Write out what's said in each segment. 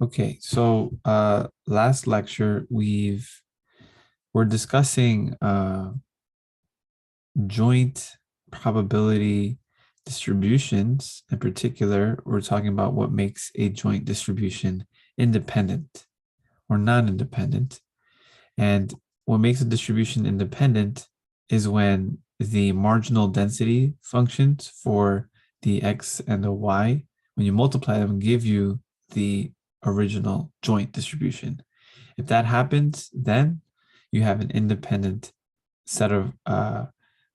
Okay, so last lecture we're discussing joint probability distributions. In particular, we're talking about what makes a joint distribution independent or non-independent. And what makes a distribution independent is when the marginal density functions for the x and the y, when you multiply them, give you the original joint distribution. If that happens, then you have an independent set of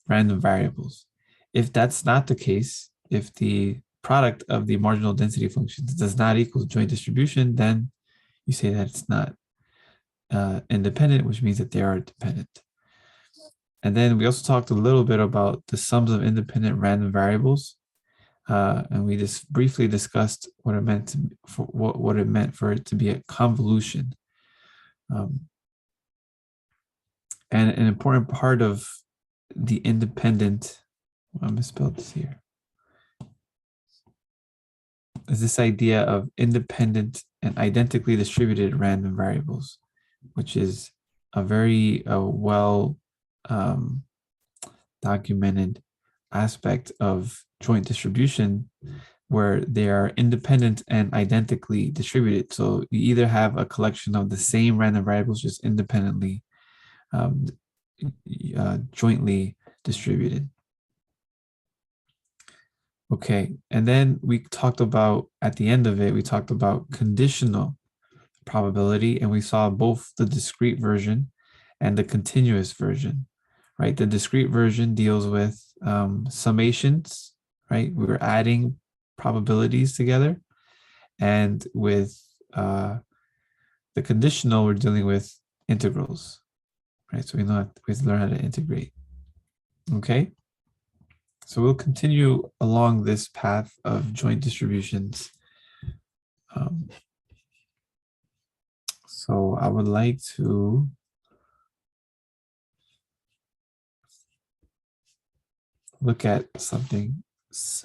random variables. If that's not the case, if the product of the marginal density functions does not equal joint distribution, then you say that it's not independent, which means that they are dependent. And then we also talked a little bit about the sums of independent random variables. And we just briefly discussed what it meant what it meant for it to be a convolution. And an important part of the independent, I misspelled this here, is this idea of independent and identically distributed random variables, which is a very well documented aspect of joint distribution, where they are independent and identically distributed. So you either have a collection of the same random variables just independently jointly distributed. Okay, and then we talked about, at the end of it, we talked about conditional probability, and we saw both the discrete version and the continuous version, right? The discrete version deals with summations, right? We were adding probabilities together, and with the conditional, we're dealing with integrals, right? So we have to learn how to integrate. Okay, so we'll continue along this path of joint distributions. So I would like to look at something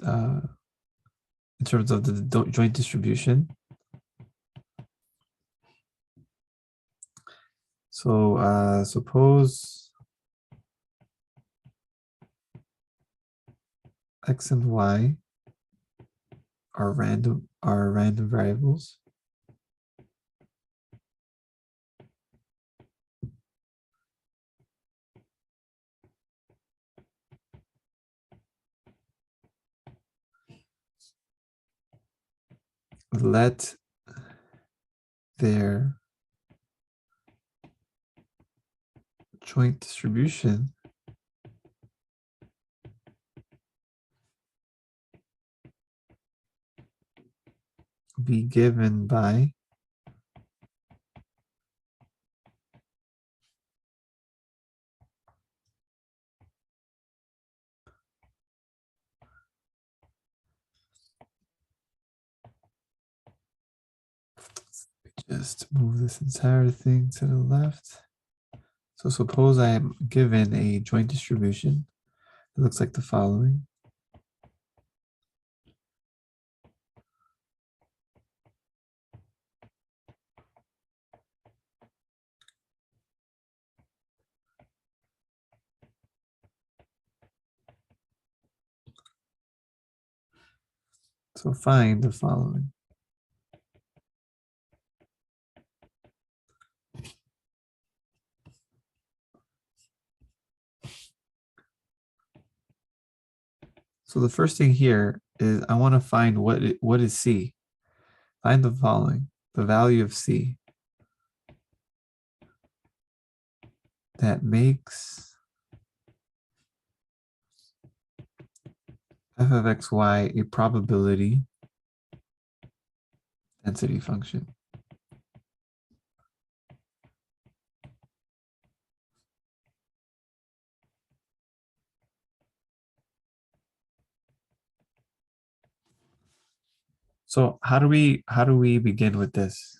in terms of the joint distribution. So suppose x and y are random variables. Let their joint distribution be given by just move this entire thing to the left. So suppose I am given a joint distribution. It looks like the following. So find the following. So the first thing here is I want to find what is C. Find the following, the value of C that makes f of xy a probability density function. So how do we begin with this?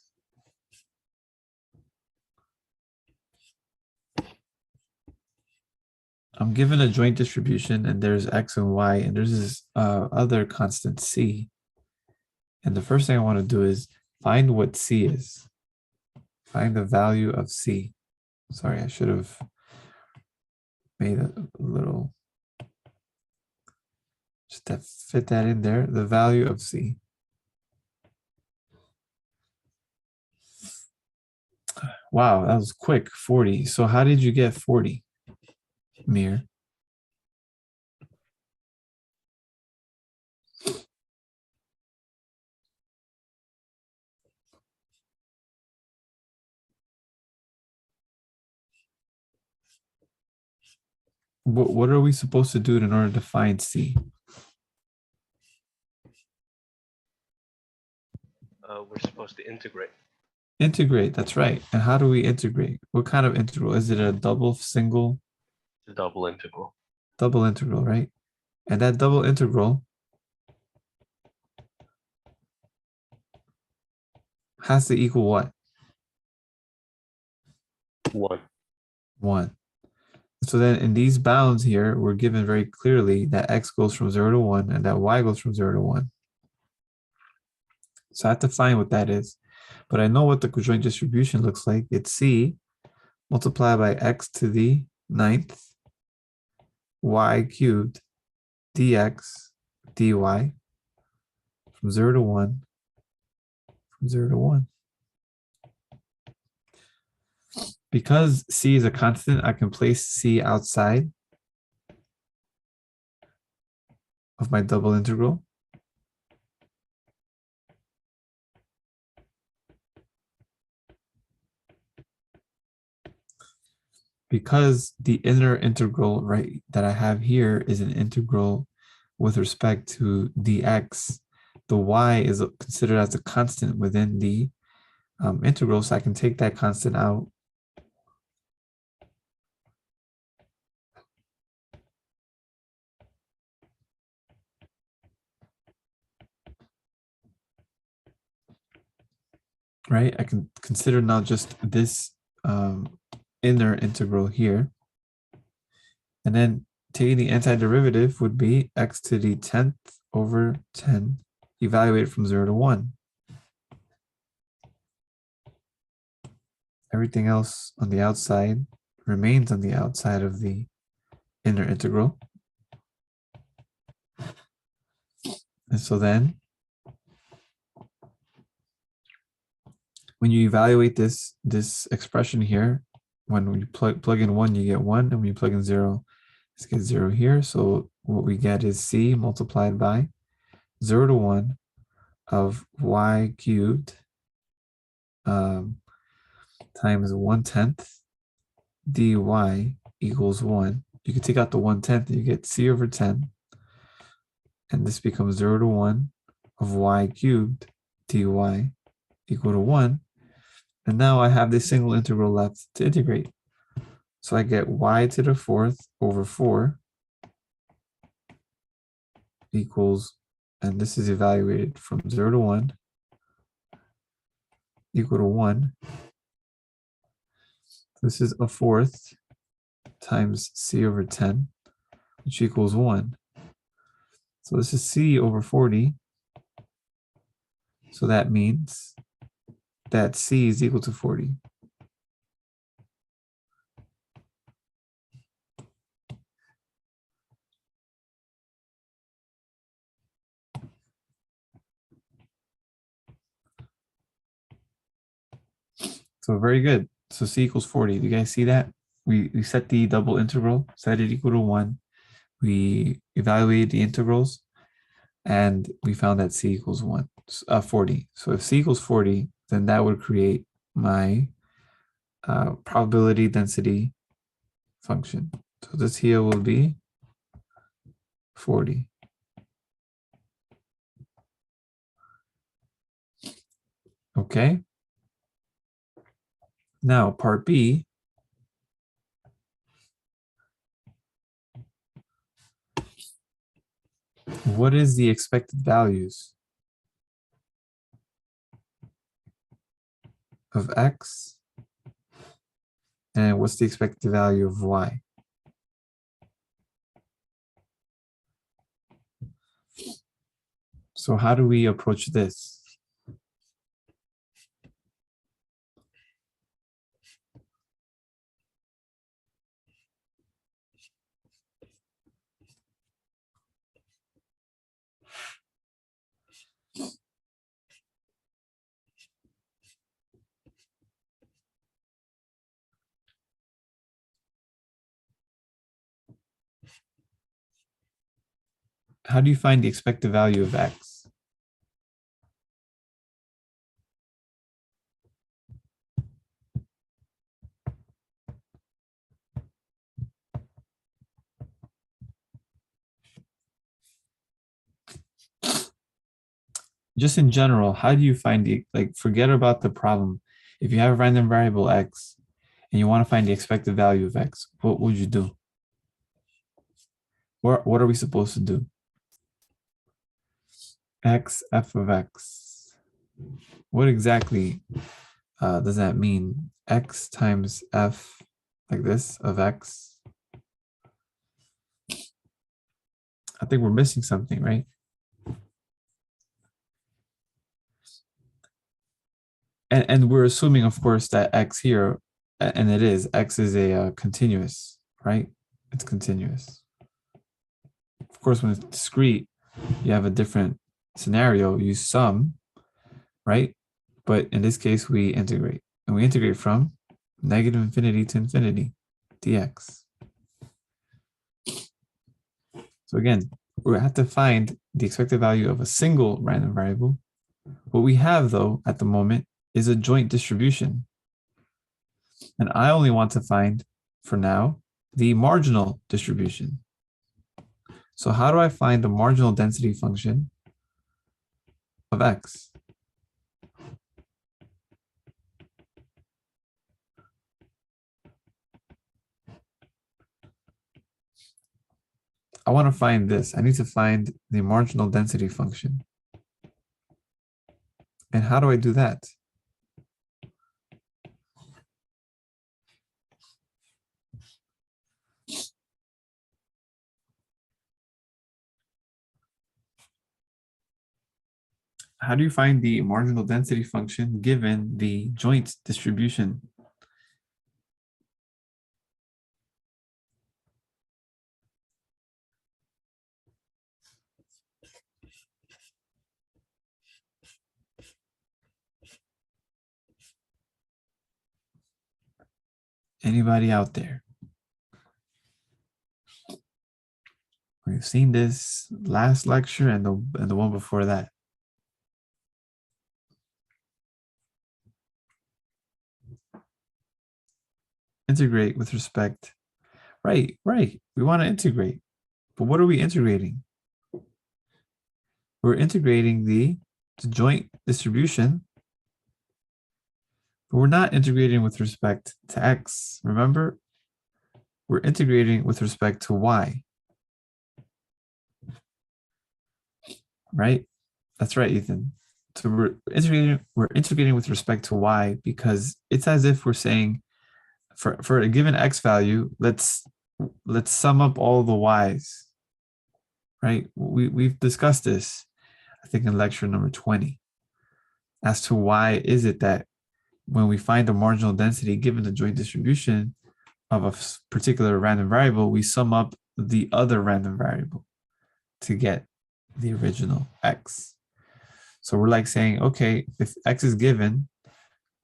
I'm given a joint distribution and there's x and y and there's this other constant C. And the first thing I want to do is Find what C is. Find the value of C. Sorry, I should have made a little, just to fit that in there. The value of C. Wow, that was quick, 40. So how did you get 40, Mir? What are we supposed to do in order to find C? We're supposed to integrate. Integrate, that's right. And how do we integrate? What kind of integral? Is it a double, single? The double integral. Double integral, right? And that double integral has to equal what? 1. 1. So then in these bounds here, we're given very clearly that x goes from 0 to 1 and that y goes from 0 to 1. So I have to find what that is. But I know what the joint distribution looks like. It's C multiplied by x to the 9th y cubed dx dy from 0 to 1, from 0 to 1. Because C is a constant, I can place C outside of my double integral. Because the inner integral, right, that I have here is an integral with respect to dx, the y is considered as a constant within the integral, so I can take that constant out. Right, I can consider now just this inner integral here. And then taking the antiderivative would be x to the 10th over 10, evaluated from 0 to 1. Everything else on the outside remains on the outside of the inner integral. And so then, when you evaluate this expression here, when you plug in 1, you get 1, and when you plug in 0, let's get 0 here. So what we get is C multiplied by 0 to 1 of y cubed times 1/10 dy equals 1. You can take out the 1/10 and you get C over 10. And this becomes 0 to 1 of y cubed dy equal to 1. And now I have this single integral left to integrate. So I get y to the 4th over 4 equals, and this is evaluated from 0 to 1, equal to 1. This is a 4th times C over 10, which equals 1. So this is C over 40. So that means that C is equal to 40. So very good. So C equals 40. Do you guys see that? We set the double integral, set it equal to 1. We evaluated the integrals, and we found that C equals 40. So if C equals 40, then that would create my probability density function. So this here will be 40. Okay. Now part B. What is the expected values of x? And what's the expected value of y? So how do we approach this? how do you find the expected value of x? Just in general, how do you find the, like, forget about the problem. If you have a random variable x and you want to find the expected value of x, what would you do? What are we supposed to do? X, f of x. What exactly does that mean? X times f, like this, of x. I think we're missing something, right? And we're assuming, of course, that x here, and it is, x is a continuous, right? It's continuous. Of course, when it's discrete, you have a different scenario. You sum, right? But in this case, we integrate. And we integrate from negative infinity to infinity, dx. So again, we have to find the expected value of a single random variable. What we have, though, at the moment is a joint distribution. And I only want to find, for now, the marginal distribution. So how do I find the marginal density function of x? I want to find this. I need to find the marginal density function. And how do I do that? How do you find the marginal density function given the joint distribution? Anybody out there? We've seen this last lecture and the one before that. Integrate with respect. Right. We want to integrate. But what are we integrating? We're integrating the joint distribution, but we're not integrating with respect to x. Remember, we're integrating with respect to y. Right? That's right, Ethan. So we're integrating with respect to y because it's as if we're saying for a given x value, let's sum up all the y's. Right? We've discussed this, I think, in lecture number 20, as to why is it that when we find the marginal density given the joint distribution of a particular random variable, we sum up the other random variable to get the original x. So we're like saying, okay, if x is given,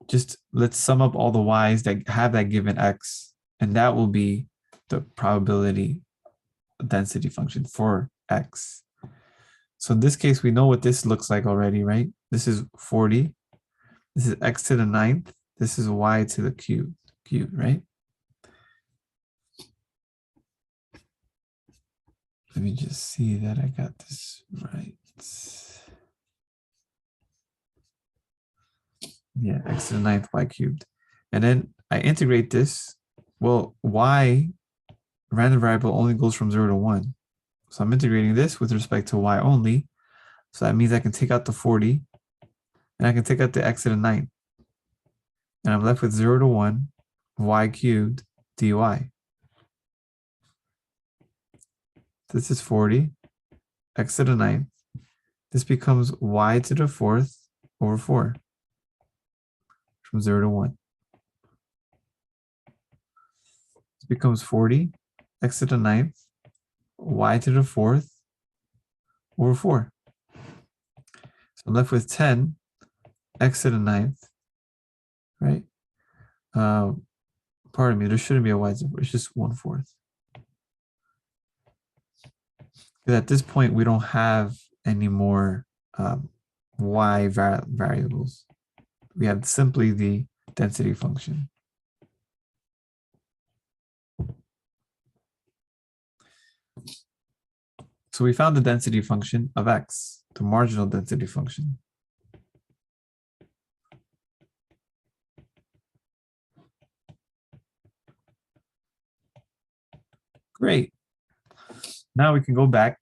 just let's sum up all the y's that have that given x, and that will be the probability density function for x. So in this case, we know what this looks like already, right? This is 40. This is x to the 9th. This is y to the cubed, right? Let me just see that I got this right. Yeah, x to the 9th y cubed. And then I integrate this. Well, y, random variable, only goes from 0 to 1. So I'm integrating this with respect to y only. So that means I can take out the 40 and I can take out the x to the 9th. And I'm left with 0 to 1 y cubed dy. This is 40 x to the 9th. This becomes y to the 4th over 4 from 0 to 1. This becomes 40 x to the 9th y to the 4th over 4. So I'm left with 10 x to the 9th, right? Pardon me, there shouldn't be a y to the 4th, it's just 1/4. Because at this point, we don't have any more y variables. We have simply the density function. So we found the density function of x, the marginal density function. Great. Now we can go back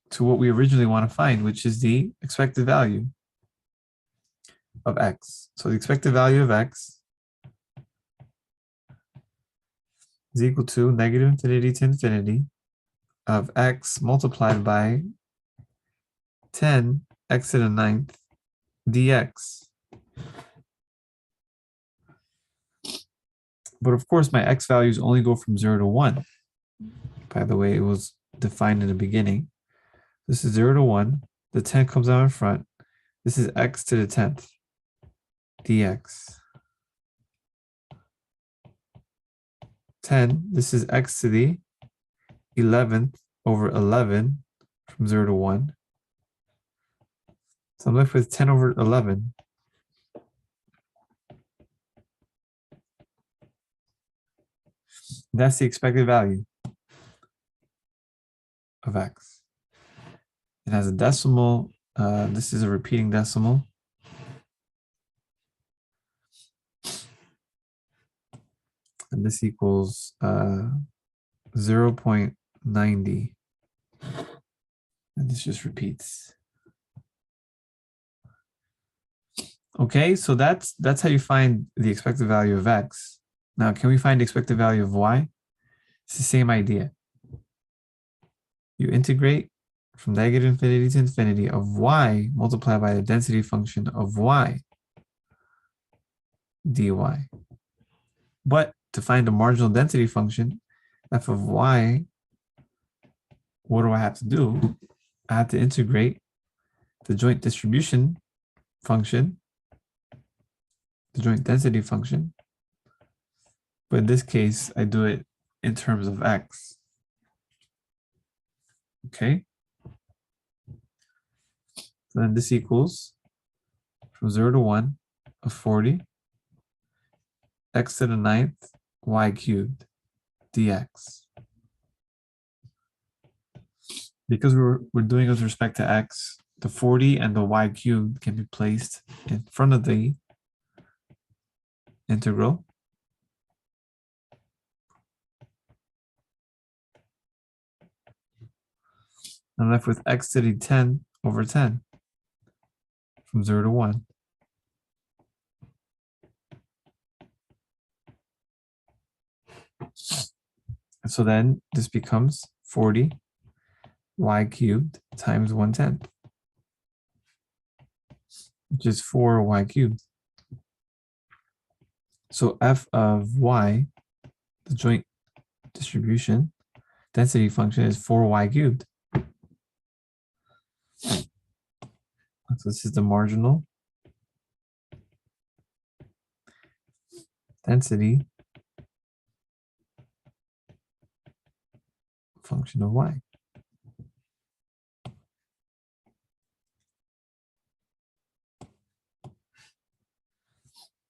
to what we originally want to find, which is the expected value of x. So the expected value of x is equal to negative infinity to infinity of x multiplied by 10 x to the ninth dx. But of course, my x values only go from 0 to 1. By the way, it was defined in the beginning. This is 0 to 1. The 10 comes out in front. This is x to the 10th dx. 10, this is x to the 11th over 11 from 0 to 1. So I'm left with 10 over 11. That's the expected value of x. It has a decimal. This is a repeating decimal. And this equals 0.90. And this just repeats. Okay, so that's how you find the expected value of x. Now, can we find the expected value of y? It's the same idea. You integrate from negative infinity to infinity of y multiplied by the density function of y dy. But to find the marginal density function, f of y, what do I have to do? I have to integrate the joint distribution function, the joint density function. But in this case, I do it in terms of x. Okay. So then this equals from 0 to 1 of 40 x to the ninth y cubed dx. Because we're doing with respect to x, the 40 and the y cubed can be placed in front of the integral. I'm left with x to the 10 over 10 from 0 to 1. And so then this becomes 40 y cubed times 1/10, which is 4 y cubed. So f of y, the joint distribution density function, is 4y cubed. So this is the marginal density function of y.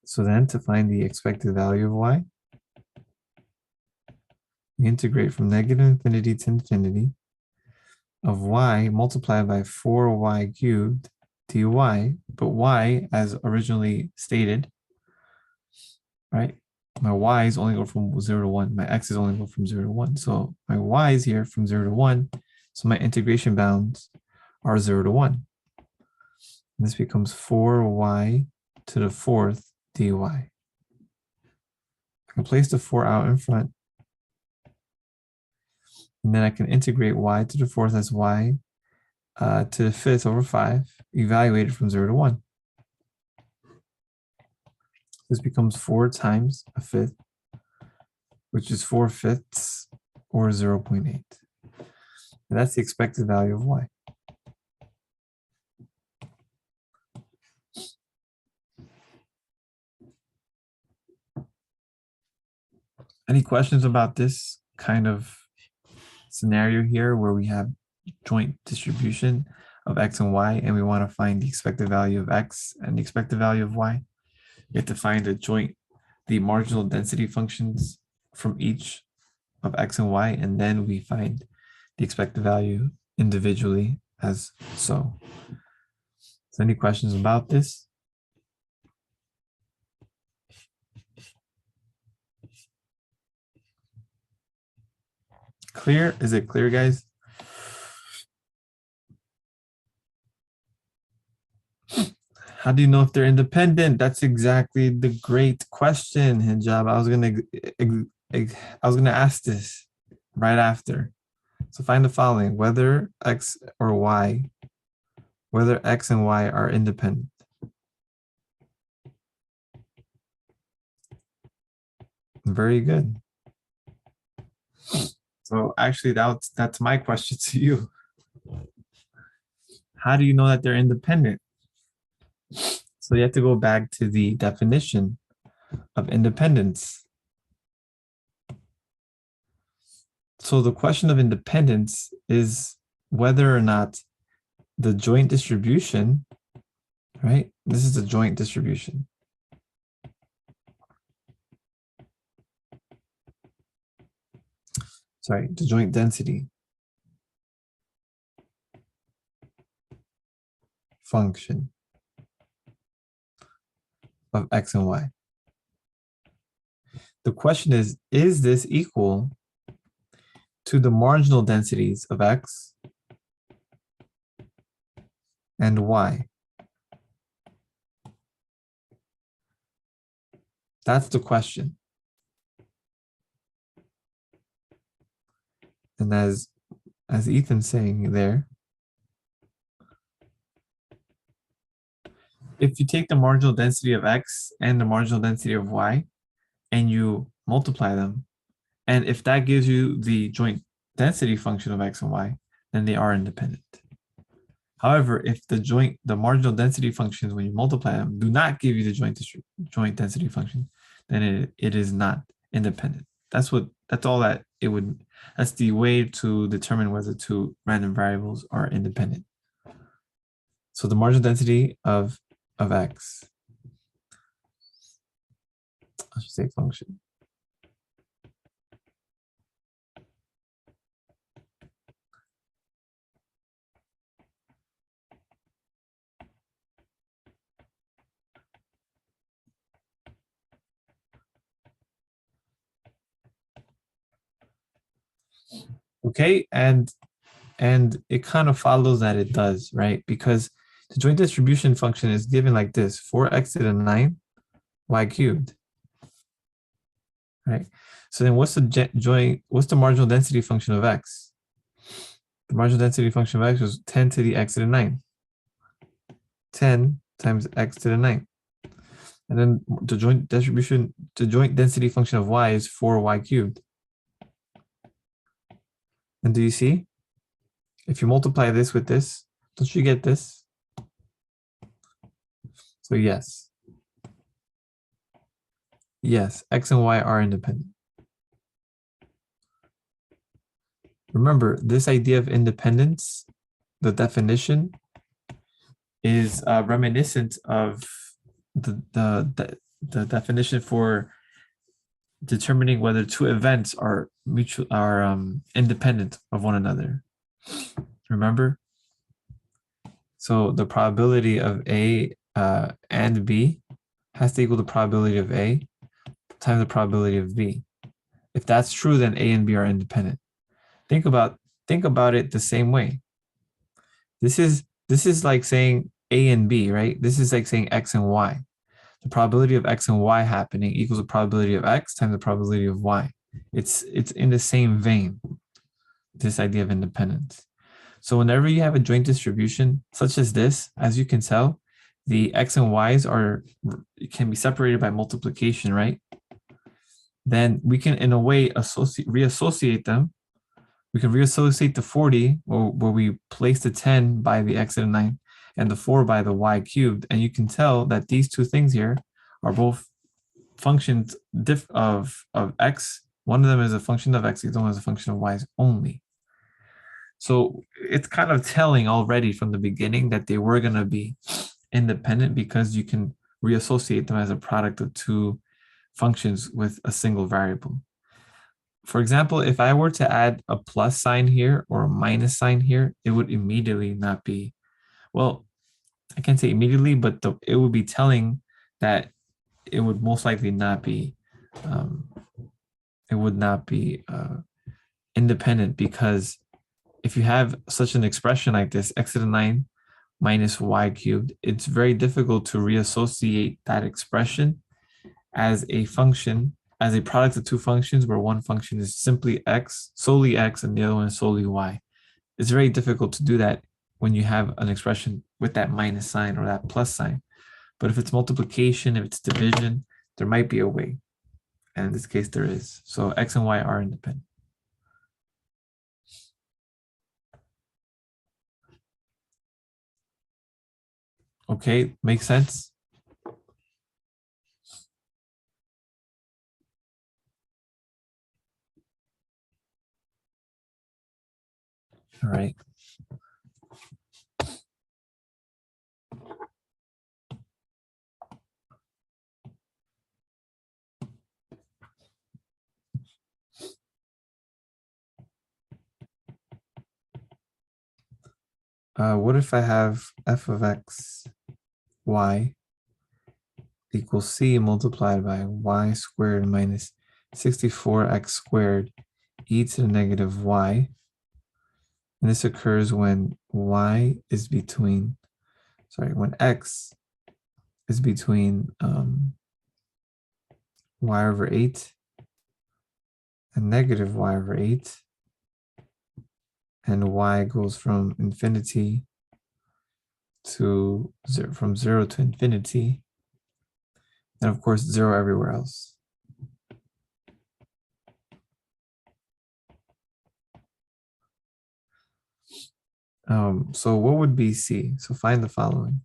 So then to find the expected value of y, we integrate from negative infinity to infinity of y multiplied by 4y cubed dy, but y, as originally stated, right? My y's only go from 0 to 1. My x's only go from 0 to 1. So my y's here from 0 to 1. So my integration bounds are 0 to 1. This becomes 4y to the 4th dy. I can place the 4 out in front. And then I can integrate y to the 4th as y to the 5th over 5, evaluated from 0 to 1. This becomes 4 times a 5th, which is 4/5 or 0.8. And that's the expected value of y. Any questions about this kind of scenario here where we have joint distribution of x and y, and we want to find the expected value of x and the expected value of y, we have to find the marginal density functions from each of x and y, and then we find the expected value individually as so. So any questions about this? Clear? Is it clear, guys? How do you know if they're independent? That's exactly the great question, Hijab. I was gonna ask this right after. So find the following: whether x or y, whether x and y are independent. Very good. So actually, that's my question to you. How do you know that they're independent? So you have to go back to the definition of independence. So the question of independence is whether or not the joint distribution, right? This is a joint distribution. Sorry, the joint density function of x and y. The question is this equal to the marginal densities of x and y? That's the question. And as Ethan's saying there, if you take the marginal density of x and the marginal density of y and you multiply them, and if that gives you the joint density function of x and y, then they are independent. However, if the marginal density functions, when you multiply them, do not give you the joint density function, then it is not independent. That's all that it would. That's the way to determine whether two random variables are independent. So the marginal density of x, I should say function. Okay, and it kind of follows that it does, right? Because the joint distribution function is given like this: 4x to the 9 y cubed, right? So then what's the marginal density function of x? The marginal density function of x was 10 to the x to the 9. 10 times x to the 9. And then the joint density function of y is 4y cubed. And do you see? If you multiply this with this, don't you get this? So yes. Yes, x and y are independent. Remember, this idea of independence, the definition, is reminiscent of the definition for determining whether two events are independent of one another. Remember? So the probability of A and B has to equal the probability of A times the probability of B. If that's true, then A and B are independent. Think about it the same way. This is like saying A and B, right? This is like saying X and Y. The probability of X and Y happening equals the probability of X times the probability of Y. It's in the same vein, this idea of independence. So whenever you have a joint distribution such as this, as you can tell, the X and Y's can be separated by multiplication, right? Then we can, in a way, reassociate them. We can reassociate the 40, where we place the 10 by the x to the 9 and the 4 by the y cubed. And you can tell that these two things here are both functions of x. One of them is a function of x, the other one is a function of y only. So it's kind of telling already from the beginning that they were going to be independent because you can reassociate them as a product of two functions with a single variable. For example, if I were to add a plus sign here or a minus sign here, it would immediately not be, well, I can't say immediately, but it would be telling that it would most likely not be, um, it would not be independent, because if you have such an expression like this, x to the 9 minus y cubed, it's very difficult to reassociate that expression as a function, as a product of two functions where one function is simply x, solely x, and the other one is solely y. It's very difficult to do that when you have an expression with that minus sign or that plus sign. But if it's multiplication, if it's division, there might be a way. And in this case, there is. So x and y are independent. Okay, makes sense? All right. What if I have f of x, y equals c multiplied by y squared minus 64x squared e to the negative y. And this occurs when y is between, when x is between y over 8 and negative y over 8, and y goes from infinity to 0, from 0 to infinity, and of course 0 everywhere else. So what would be C? So find the following.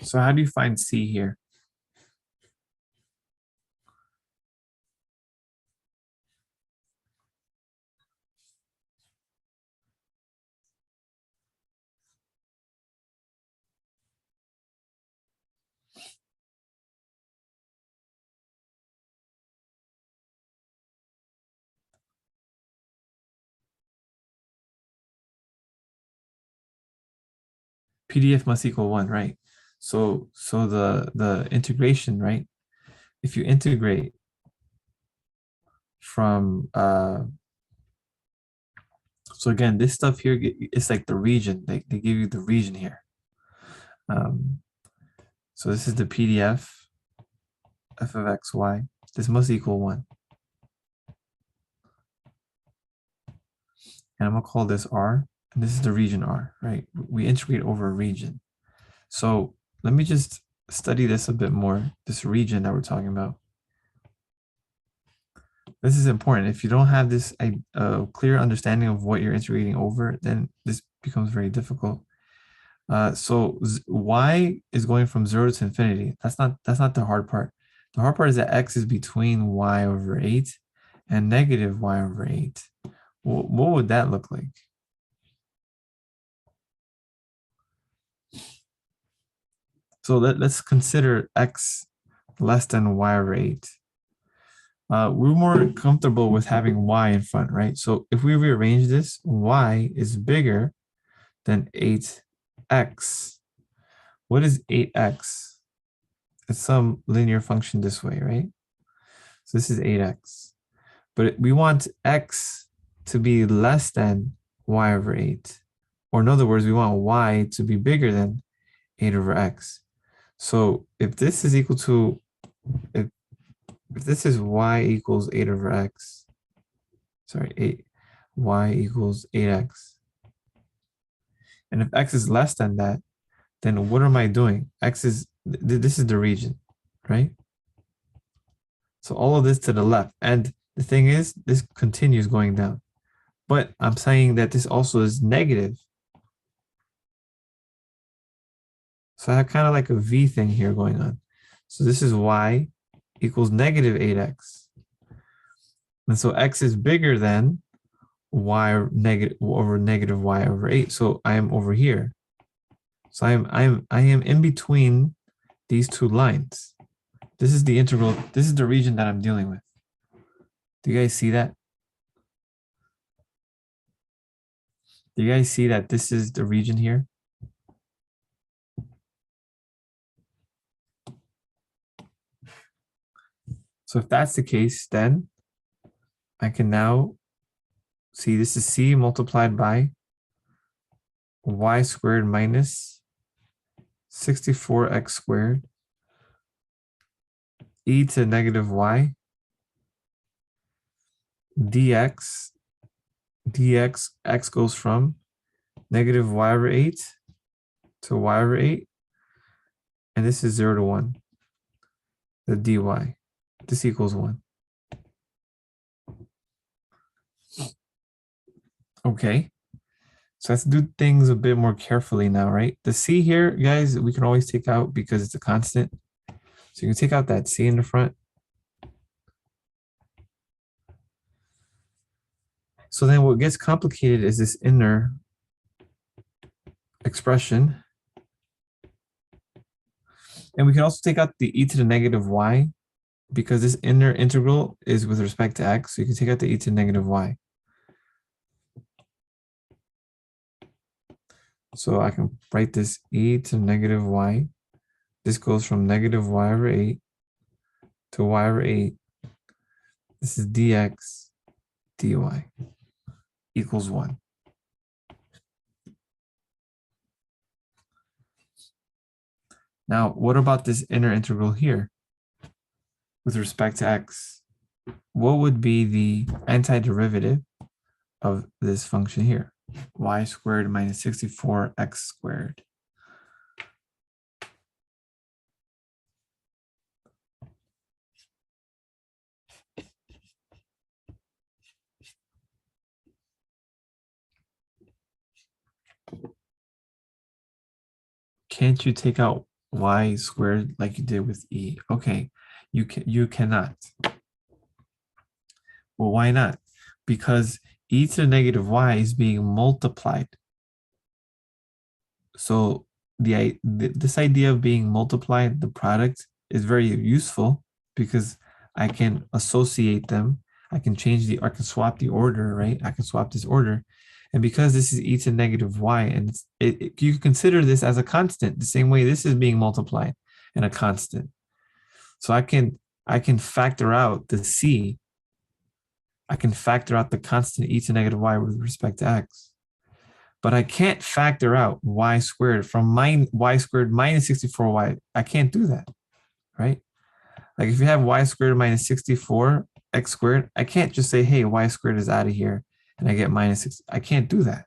So how do you find C here? PDF must equal 1, right? So the integration, right? If you integrate from so again, this stuff here, it's like the region. They give you the region here. So this is the PDF f of x, y. This must equal 1. And I'm gonna call this R, and this is the region R, right? We integrate over a region. So let me just study this a bit more, this region that we're talking about. This is important. If you don't have this clear understanding of what you're integrating over, then this becomes very difficult. So y is going from 0 to infinity. That's not the hard part. The hard part is that x is between y over 8 and negative y over 8. What would that look like? So let's consider x less than y over 8. We're more comfortable with having y in front, right? So if we rearrange this, y is bigger than 8x. What is 8x? It's some linear function this way, right? So this is 8x. But we want x to be less than y over 8. Or in other words, we want y to be bigger than 8 over x. So if this is equal to, if this is y equals 8 over x, y equals 8x. And if x is less than that, then what am I doing? X is, this is the region, right? So all of this to the left. And the thing is, this continues going down. But I'm saying that this also is negative. So I have kind of like a V thing here going on. So this is y equals negative 8x. And so x is bigger than y negative over negative y over 8. So I am over here. So I am in between these two lines. This is the integral. This is the region that I'm dealing with. Do you guys see that? Do you guys see that this is the region here? So if that's the case, then I can now see this is c multiplied by y squared minus 64x squared e to negative y dx x goes from negative y over 8 to y over 8, and this is 0 to 1, the dy. This equals 1. Okay, so let's do things a bit more carefully now, right? The c here, guys, we can always take out because it's a constant. So you can take out that c in the front. So then what gets complicated is this inner expression. And we can also take out the e to the negative y because this inner integral is with respect to x. So you can take out the e to the negative y. So I can write this e to negative y. This goes from negative y over 8 to y over 8. This is dx dy equals 1. Now, what about this inner integral here with respect to x? What would be the antiderivative of this function here? Y squared minus 64x squared. Can't you take out y squared like you did with e? Okay, you cannot. Well, why not? Because e to the negative y is being multiplied. So this idea of being multiplied, the product, is very useful because I can associate them. I can I can swap the order, right? I can swap this order. And because this is e to negative y, and you consider this as a constant, the same way this is being multiplied and a constant. So I can factor out the c. I can factor out the constant e to negative y with respect to x. But I can't factor out y squared from y squared minus 64y. I can't do that, right? Like if you have y squared minus 64x squared, I can't just say, hey, y squared is out of here and I get minus 6. I can't do that.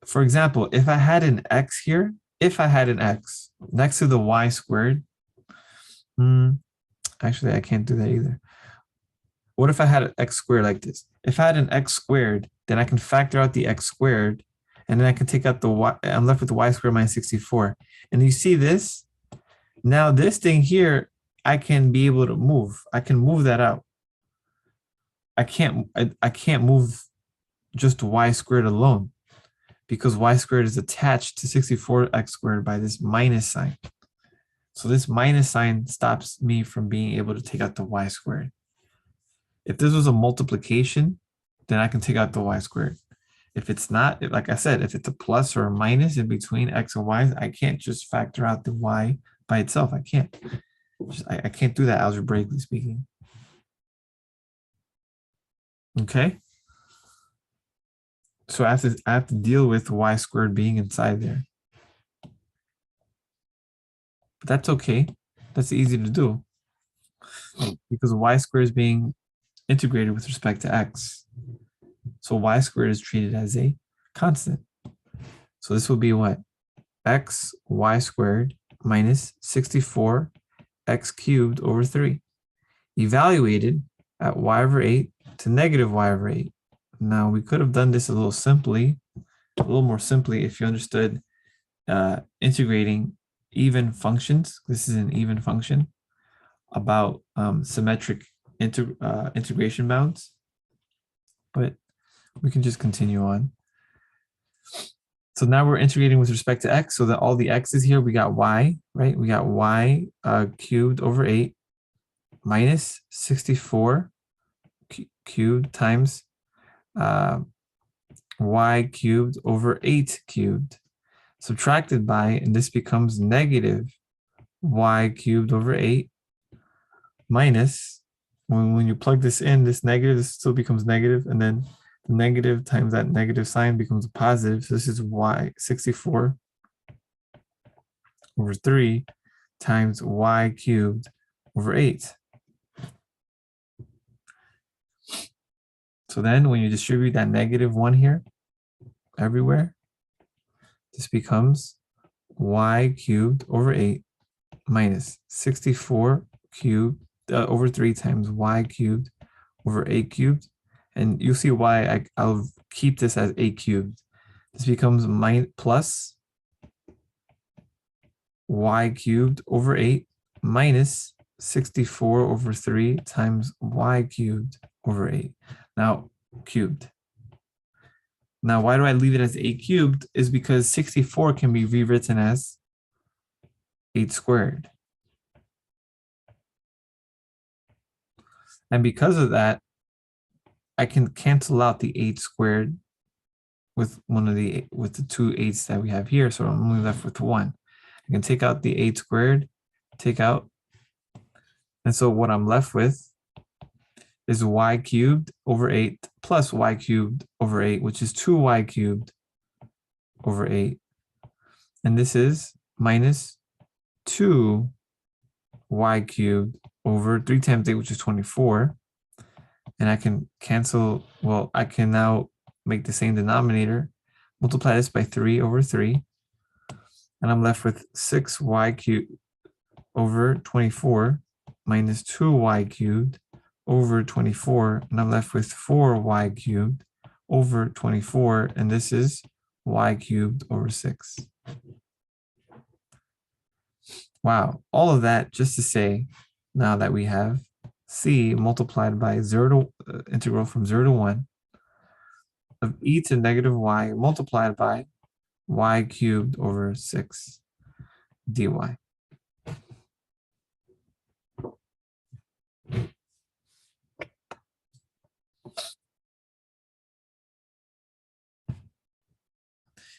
For example, if I had an x here, if I had an x next to the y squared, actually, I can't do that either. What if I had an x squared like this? If I had an x squared, then I can factor out the x squared, and then I can take out the y. I'm left with the y squared minus 64. And you see this? Now this thing here, I can be able to move. I can move that out. I can't move just y squared alone because y squared is attached to 64x squared by this minus sign. So this minus sign stops me from being able to take out the y squared. If this was a multiplication, then I can take out the y squared. If it's not, like I said, if it's a plus or a minus in between x and y, I can't just factor out the y by itself. I can't. I can't do that algebraically speaking. Okay. So I have to deal with y squared being inside there. But that's okay. That's easy to do because y squared is being integrated with respect to x. So y squared is treated as a constant. So this will be what? X y squared minus 64 x cubed over 3. Evaluated at y over 8 to negative y over 8. Now we could have done this a little more simply if you understood integrating even functions. This is an even function about symmetric integration bounds. But we can just continue on. So now we're integrating with respect to x, so that all the x's here, we got y, right? We got y cubed over 8 minus 64 cubed times y cubed over 8 cubed, subtracted by, and this becomes negative y cubed over 8 minus, when you plug this in, this negative, this still becomes negative, and then the negative times that negative sign becomes a positive. So this is y 64 over 3 times y cubed over 8. So then when you distribute that negative 1 here everywhere, this becomes y cubed over 8 minus 64 cubed over 3 times y cubed over 8 cubed. And you'll see why I'll keep this as 8 cubed. This becomes plus y cubed over 8 minus 64 over 3 times y cubed over 8. Now, cubed. Now, why do I leave it as 8 cubed? Is because 64 can be rewritten as 8 squared. And because of that, I can cancel out the 8 squared with the 2 8s that we have here. So I'm only left with 1. I can take out the 8 squared, take out. And so what I'm left with is y cubed over 8 plus y cubed over 8, which is 2y cubed over 8. And this is minus 2y cubed over 3 times 8, which is 24. And I can cancel, well, I can now make the same denominator, multiply this by 3 over 3. And I'm left with 6y cubed over 24 minus 2y cubed over 24. And I'm left with 4y cubed over 24. And this is y cubed over 6. Wow, all of that just to say, now that we have c multiplied by 0 to integral from 0 to 1 of e to negative y multiplied by y cubed over 6 dy.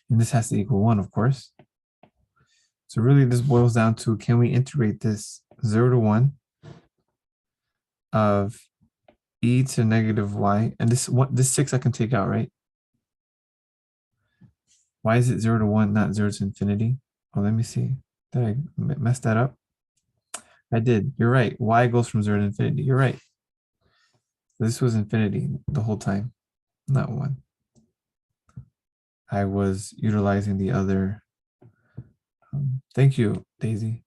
And this has to equal 1, of course. So really this boils down to, can we integrate this 0 to 1 of e to negative y, and this 6 I can take out, right? Why is it 0 to 1, not 0 to infinity? Oh, let me see. Did I mess that up? I did. You're right. Y goes from 0 to infinity. You're right. This was infinity the whole time, not 1. I was utilizing the other. Thank you, Daisy.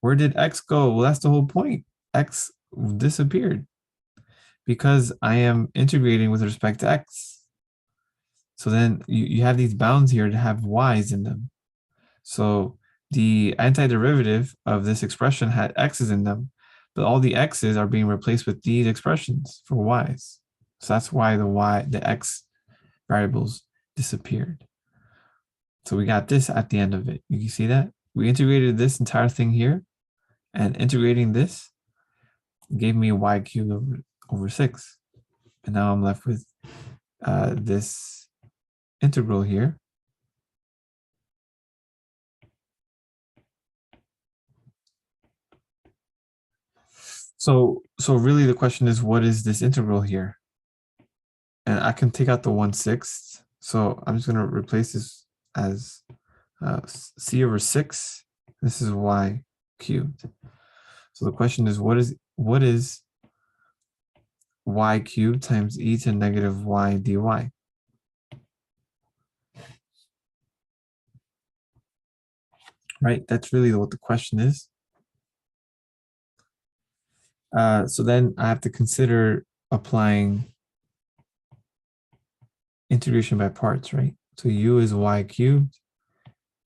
Where did x go? Well, that's the whole point. X disappeared because I am integrating with respect to x. So then you have these bounds here to have y's in them. So the antiderivative of this expression had x's in them, but all the x's are being replaced with these expressions for y's. So that's why the x variables disappeared. So we got this at the end of it. You can see that? We integrated this entire thing here, and integrating this gave me y cubed over 6. And now I'm left with this integral here. So really the question is, what is this integral here? And I can take out the 1/6. So I'm just going to replace this as c over 6. This is y cubed. So the question is, what is y cubed times e to negative y dy? Right? That's really what the question is. So then I have to consider applying integration by parts, right? So u is y cubed,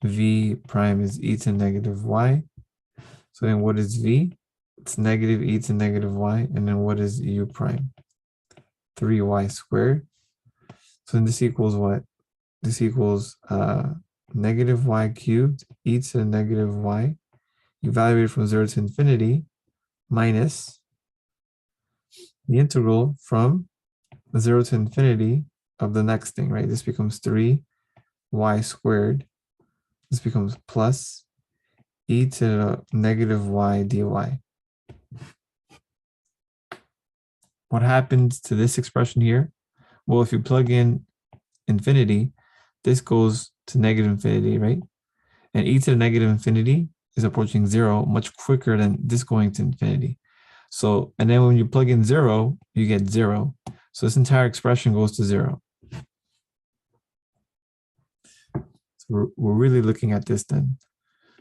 v prime is e to negative y. So then what is v? It's negative e to negative y. And then what is u prime? 3y squared. So then this equals what? This equals negative y cubed e to the negative y, evaluated from 0 to infinity, minus the integral from 0 to infinity of the next thing, right? This becomes 3y squared. This becomes plus e to the negative y dy. What happens to this expression here? Well, if you plug in infinity, this goes to negative infinity, right? And e to the negative infinity is approaching 0 much quicker than this going to infinity. So, and then when you plug in 0, you get 0. So this entire expression goes to 0. So we're really looking at this then.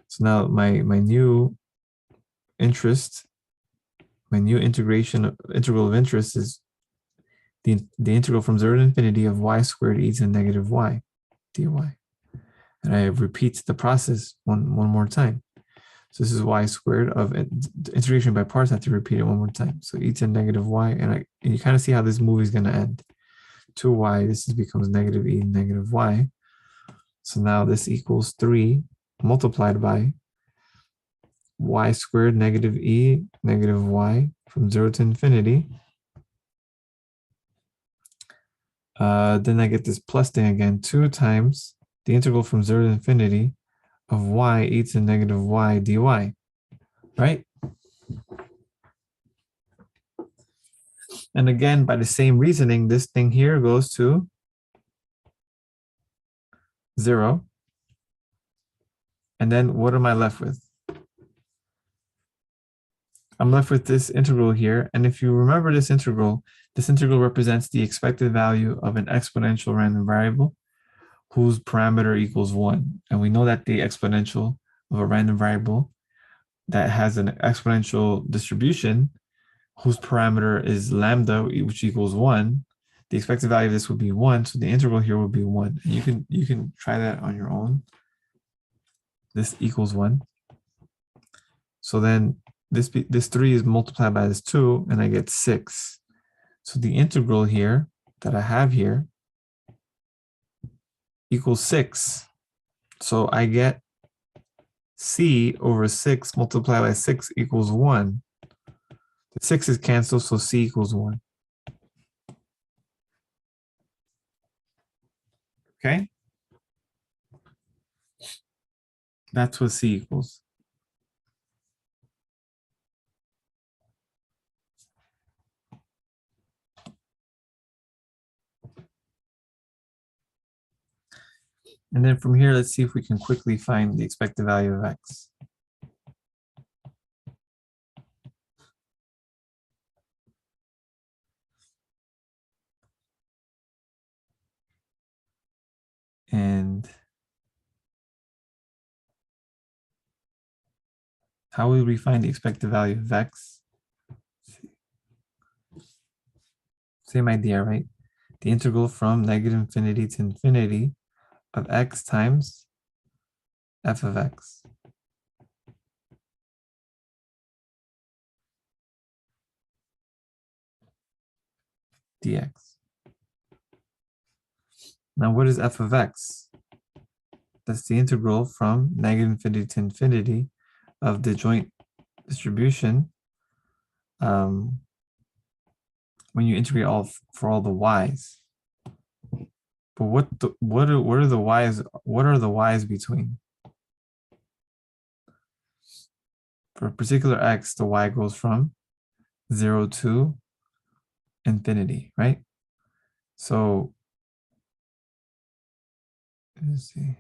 So now my new interest, my new integral of interest is the integral from 0 to infinity of y squared e to the negative y dy. And I repeat the process one more time. So this is y squared of integration by parts. I have to repeat it one more time. So e to negative y, and you kind of see how this movie is going to end. 2y, this becomes negative e negative y. So now this equals 3 multiplied by y squared negative e negative y from 0 to infinity. Then I get this plus thing again, 2 times the integral from 0 to infinity of y e to negative y dy, right? And again, by the same reasoning, this thing here goes to 0. And then what am I left with? I'm left with this integral here. And if you remember this integral represents the expected value of an exponential random variable whose parameter equals 1. And we know that the exponential of a random variable that has an exponential distribution whose parameter is lambda, which equals 1, the expected value of this would be 1. So the integral here would be 1. And you can try that on your own. This equals 1. So then this 3 is multiplied by this 2, and I get 6. So the integral here that I have here equals 6. So I get c over 6 multiplied by 6 equals 1. The 6 is canceled, so c equals 1. Okay? That's what c equals. And then from here, let's see if we can quickly find the expected value of x. And how will we find the expected value of x? Same idea, right? The integral from negative infinity to infinity of x times f of x. Dx. Now, what is f of x? That's the integral from negative infinity to infinity of the joint distribution when you integrate for all the y's. But what are the y's? What are the y's between? For a particular x, the y goes from 0 to infinity, right? So let's see.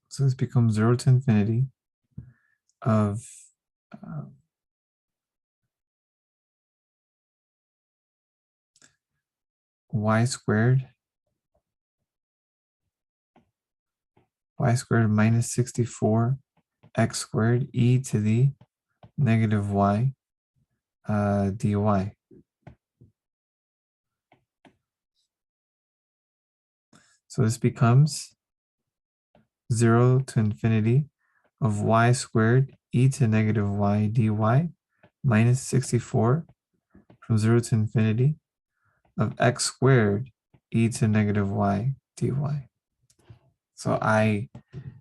So this becomes 0 to infinity of y squared minus 64 x squared e to the negative y dy. So this becomes 0 to infinity of y squared e to negative y dy minus 64 from 0 to infinity of x squared e to negative y dy. So I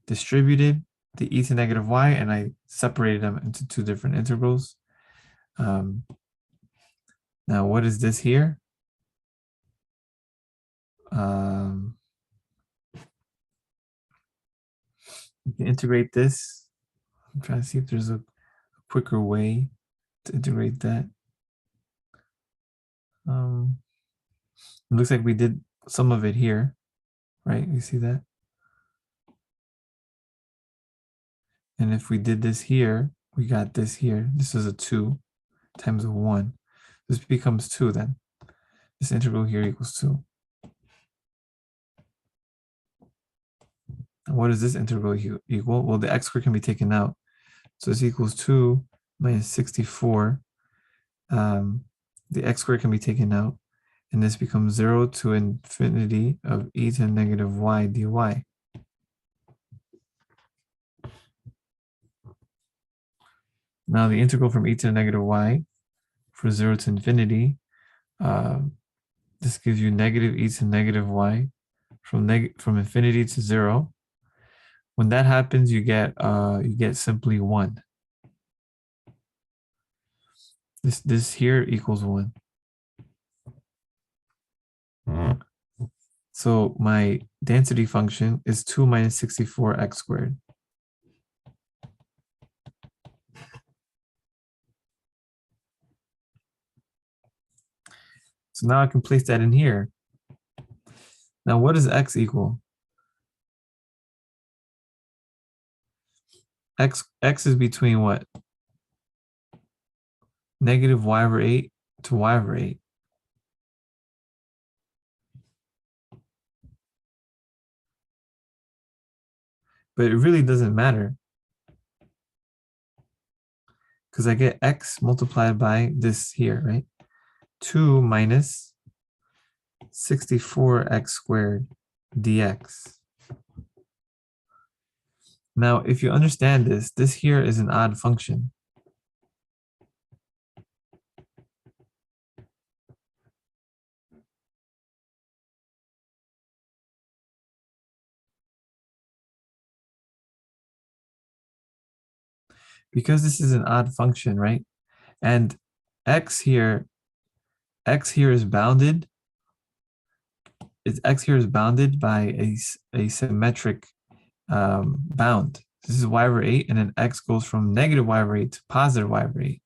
distributed the e to negative y and I separated them into two different integrals. Now, what is this here? You can integrate this. I'm trying to see if there's a quicker way to integrate that. It looks like we did some of it here, right? You see that? And if we did this here, we got this here. This is a 2 times a 1. This becomes 2 then. This integral here equals 2. And what does this integral equal? Well, the x squared can be taken out. So this equals 2 minus 64. The x squared can be taken out. And this becomes 0 to infinity of e to negative y dy. Now the integral from e to the negative y for 0 to infinity, this gives you negative e to negative y from infinity to 0. When that happens, you get simply 1. This here equals 1. So my density function is 2 minus 64x squared. So now I can place that in here. Now what does x equal? X is between what? Negative y over 8 to y over 8. But it really doesn't matter, because I get x multiplied by this here, right? 2 minus 64x squared dx. Now, if you understand this, this here is an odd function. Because this is an odd function, right? And x here is bounded. X here is bounded by a symmetric bound. This is y over 8, and then x goes from negative y over 8 to positive y over 8.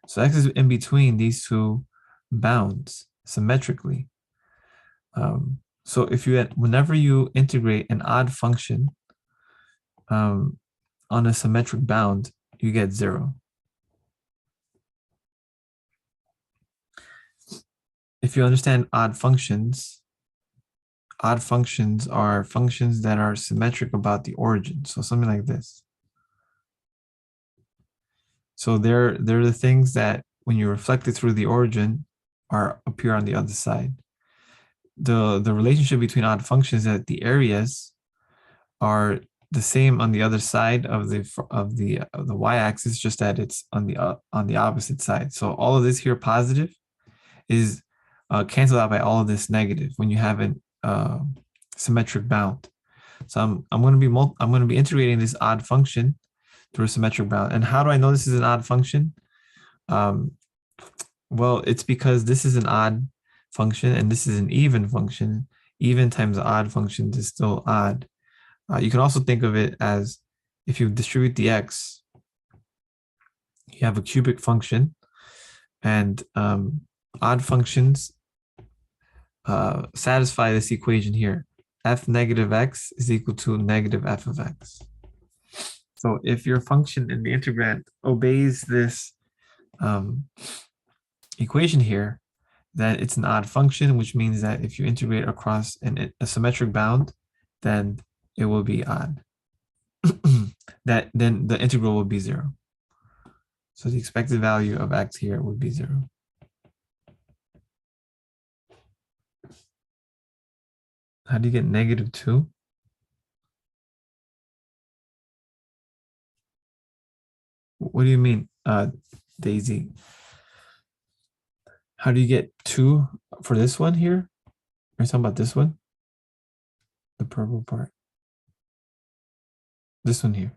So x is in between these two bounds symmetrically. So if whenever you integrate an odd function on a symmetric bound, you get 0. If you understand odd functions are functions that are symmetric about the origin. So something like this. So they're the things that when you reflect it through the origin appear on the other side. The relationship between odd functions is that the areas are the same on the other side of the y-axis, just that it's on the opposite side. So all of this here positive is canceled out by all of this negative when you have an symmetric bound. So I'm going to be integrating this odd function through a symmetric bound. And how do I know this is an odd function? Well, it's because this is an odd function and this is an even function. Even times odd function is still odd. You can also think of it as if you distribute the x, you have a cubic function, and odd functions satisfy this equation here. F negative x is equal to negative f of x. So if your function in the integrand obeys this equation here, then it's an odd function, which means that if you integrate across a symmetric bound, then it will be odd. Then the integral will be 0. So the expected value of x here would be 0. How do you get -2? What do you mean, Daisy? How do you get 2 for this one here? Are you talking about this one? The purple part. This one here.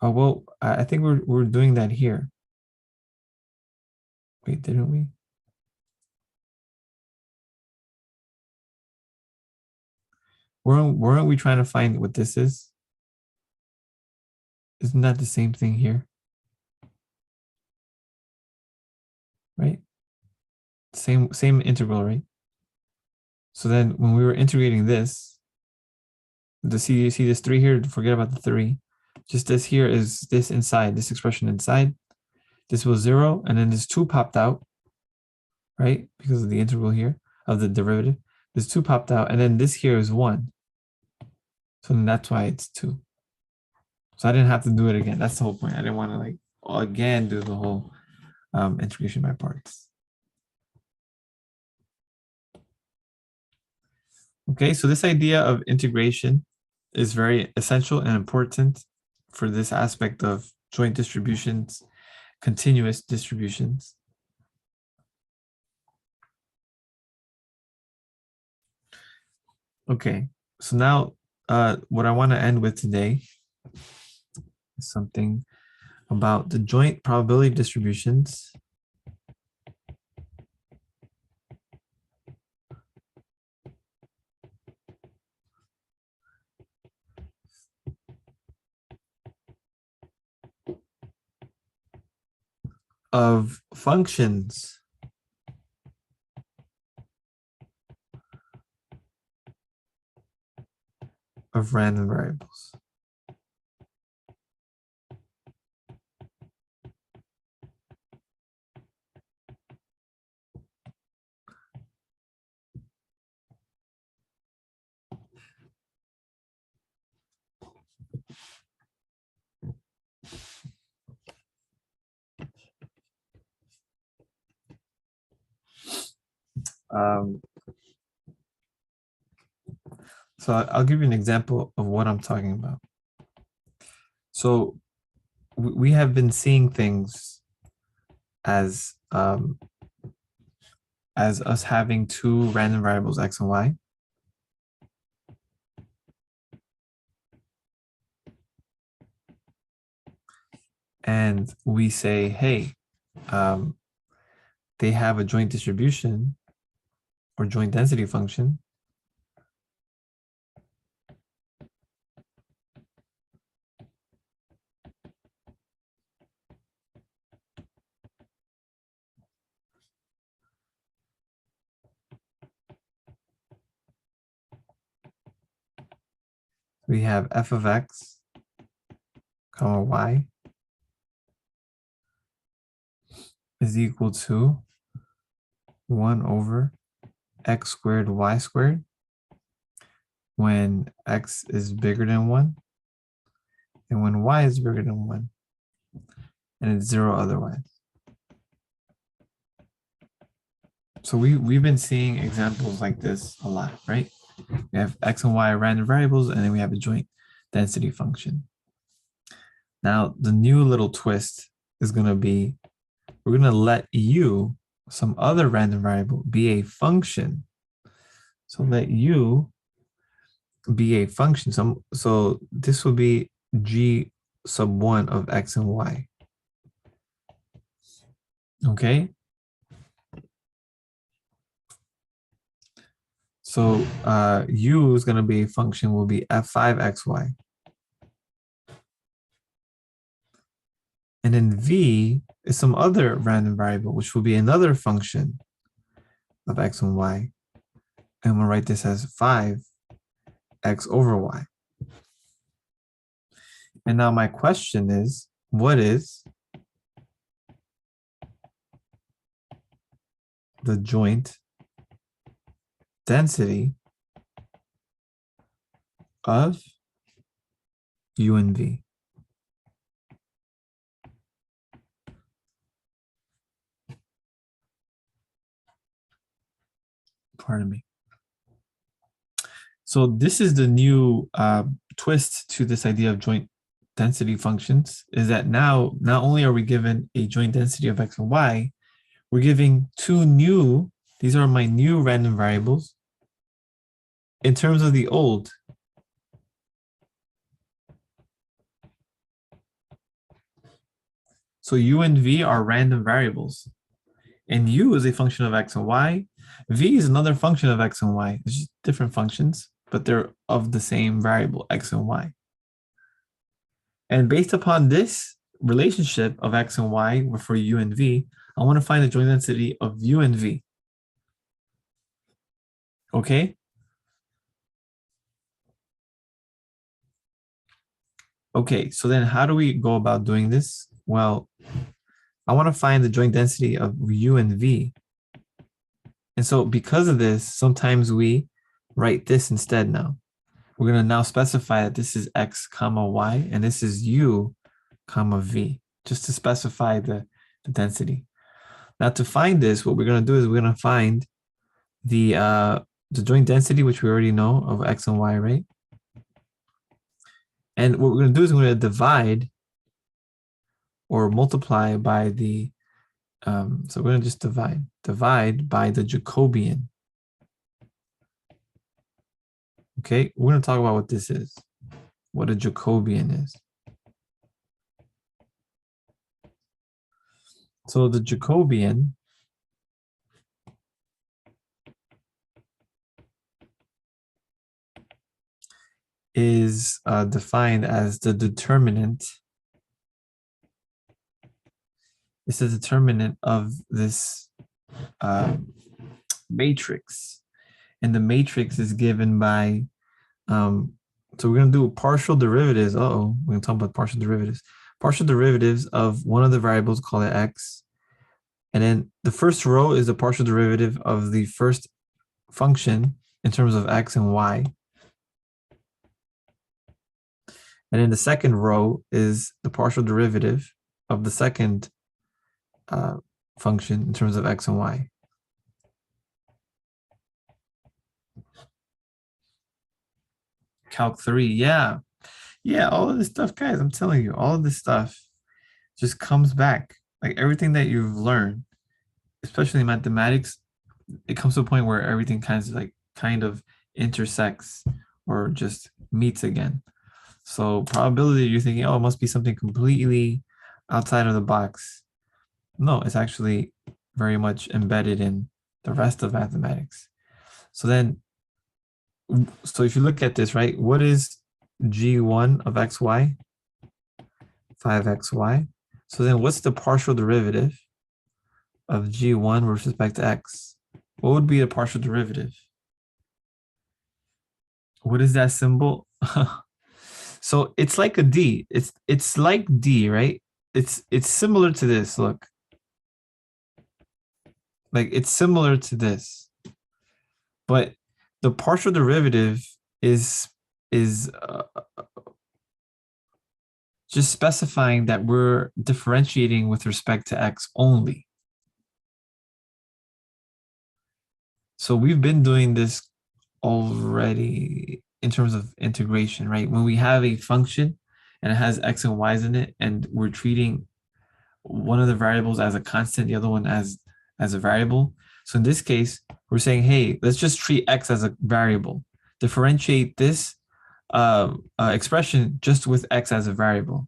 Oh, well, I think we're doing that here. Wait, didn't we? Weren't we trying to find what this is? Isn't that the same thing here? Right? Same integral, right? So then when we were integrating this, you see this 3 here, forget about the 3. Just this here is this inside, this expression inside. This was 0, and then this 2 popped out, right? Because of the integral here, of the derivative. This 2 popped out, and then this here is 1. So then that's why it's 2. So I didn't have to do it again. That's the whole point. I didn't want to like again do the whole integration by parts. Okay, so this idea of integration is very essential and important for this aspect of joint distributions, continuous distributions. Okay, so now what I want to end with today is something about the joint probability distributions of functions of random variables. Um, so I'll give you an example of what I'm talking about. So we have been seeing things as us having 2 random variables x and y. And we say, hey, they have a joint distribution or joint density function. We have f of x, comma y is equal to 1 over x squared y squared when x is bigger than 1 and when y is bigger than 1 and it's 0 otherwise. So we've been seeing examples like this a lot, right? We have x and y are random variables, and then we have a joint density function. Now, the new little twist is going to be, we're going to let u, some other random variable, be a function. So let u be a function. So this will be g sub 1 of x and y. Okay? So u is going to be a function, will be f5xy. And then v is some other random variable, which will be another function of x and y. And we'll write this as 5x over y. And now my question is, what is the joint density of u and v? Pardon me. So this is the new twist to this idea of joint density functions, is that now not only are we given a joint density of x and y, we're giving these are my new random variables in terms of the old. So u and v are random variables, and u is a function of x and y. V is another function of x and y. It's just different functions, but they're of the same variable, x and y. And based upon this relationship of x and y for u and v, I want to find the joint density of u and v. Okay? Okay, so then how do we go about doing this? Well, I want to find the joint density of u and v. And so because of this, sometimes we write this instead now. We're going to now specify that this is x comma y, and this is u comma v, just to specify the density. Now to find this, what we're going to do is we're going to find the joint density, which we already know of x and y, right? And what we're going to do is we're going to divide or multiply by the, so we're going to just divide by the Jacobian. Okay, we're going to talk about what this is, what a Jacobian is. So the Jacobian is defined as the determinant. It's the determinant of this matrix. And the matrix is given by, so we're going to do partial derivatives. We're going to talk about partial derivatives. Partial derivatives of one of the variables, call it x. And then the first row is the partial derivative of the first function in terms of x and y. And then the second row is the partial derivative of the second function in terms of x and y. Calc 3, yeah. Yeah, all of this stuff, guys, I'm telling you, all of this stuff just comes back. Like everything that you've learned, especially in mathematics, it comes to a point where everything kind of intersects or just meets again. So probability, you're thinking, oh, it must be something completely outside of the box. No, it's actually very much embedded in the rest of mathematics. So if you look at this, right, what is g1 of xy? 5xy. So then what's the partial derivative of g1 with respect to x? What would be the partial derivative? What is that symbol? So it's like a d. It's like d, right? It's similar to this. Look, like it's similar to this, but the partial derivative is just specifying that we're differentiating with respect to x only. So we've been doing this already in terms of integration, right? When we have a function and it has x and y's in it, and we're treating one of the variables as a constant, the other one as a variable. So in this case, we're saying, hey, let's just treat x as a variable. Differentiate this expression just with x as a variable.